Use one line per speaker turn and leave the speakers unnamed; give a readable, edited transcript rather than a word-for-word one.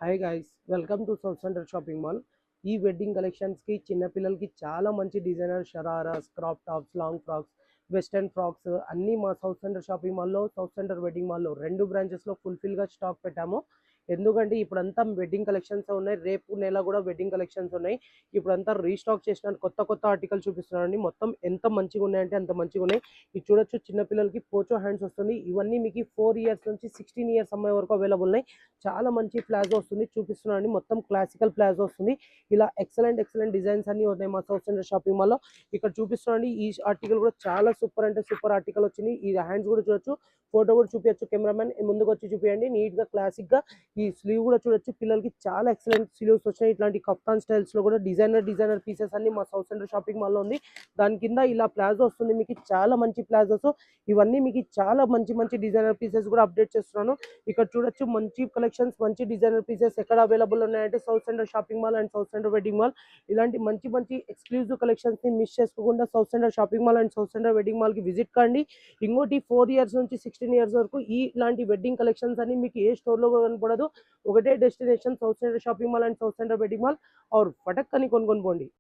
Hi guys, welcome to south centre shopping mall. ఈ wedding కలెక్షన్స్కి చిన్నపిల్లలకి చాలా మంచి designer shararas, crop tops, long frocks, western frocks అన్నీ మా సౌత్ సెంటర్ షాపింగ్ మాల్లో, సౌత్ సెంటర్ వెడ్డింగ్ మాల్లో 2 బ్రాంచెస్లో ఫుల్ఫిల్గా స్టాక్ పెట్టాము. ఎందుకంటే ఇప్పుడంతా వెడ్డింగ్ కలెక్షన్స్ ఉన్నాయి. రేపు నెల కూడా వెడ్డింగ్ కలెక్షన్స్ ఉన్నాయి. ఇప్పుడంతా రీస్టాక్ చేసిన కొత్త కొత్త ఆర్టికల్ చూపిస్తున్నారండి. మొత్తం ఎంత మంచిగా ఉన్నాయంటే అంత మంచిగా ఉన్నాయి. ఇది చూడొచ్చు, చిన్నపిల్లలకి పోచో హ్యాండ్స్ వస్తుంది. ఇవన్నీ మీకు 4 ఇయర్స్ నుంచి 16 ఇయర్స్ అమ్మాయి వరకు అవైలబుల్ ఉన్నాయి. చాలా మంచి ప్లాజో వస్తుంది, చూపిస్తున్నాను. మొత్తం క్లాసికల్ ప్లాజో వస్తుంది. ఇలా ఎక్సలెంట్ డిజైన్స్ అన్ని ఉన్నాయి మా సౌత్ సెంటర్ షాపింగ్ మాల్లో. ఇక్కడ చూపిస్తున్నాను. ఈ ఆర్టికల్ కూడా చాలా సూపర్ అంటే సూపర్ ఆర్టికల్ వచ్చింది. ఈ హ్యాండ్స్ కూడా చూడొచ్చు, ఫోటో కూడా చూపించచ్చు. కెమెరామెన్ ముందుకు వచ్చి చూపించండి. నీట్ గా క్లాసిక్ గా ఈ స్లీవ్ కూడా చూడొచ్చు. పిల్లలకి చాలా ఎక్సలెంట్ స్లీవ్స్ వచ్చినాయి. ఇట్లాంటి కప్తాన్ స్టైల్స్ లో కూడా డిజైనర్ పీసెస్ అన్ని మా సౌత్ సెంటర్ షాపింగ్ మాల్లో ఉంది. దాని కింద ఇలా ప్లాజో వస్తుంది మీకు, చాలా మంచి ప్లాజోస్. ఇవన్నీ మీకు చాలా మంచి డిజైనర్ పీసెస్ కూడా అప్డేట్ చేస్తున్నాను. ఇక్కడ చూడొచ్చు, మంచి కలెక్షన్స్, మంచి డిజైనర్ పీసెస్ ఎక్కడ అవైలబుల్ ఉన్నాయంటే south centre shopping mall and south centre wedding mall. ఇలాంటి మంచి ఎక్స్క్లూజివ్ కలెక్షన్స్ ని మిస్ చేసుకోకుండా south centre shopping mall and south centre wedding mall కి విజిట్ కండి. ఇంకోటి 4 ఇయర్స్ నుంచి 16 ఇయర్స్ వరకు ఇలాంటి వెడ్డింగ్ కలెక్షన్స్ అని మీకు ఏ స్టోర్ లో కనపడదు. ఒకటే destination, south centre shopping mall and south centre wedding mall. और फटक कनी కొనుక్కొని పోండి.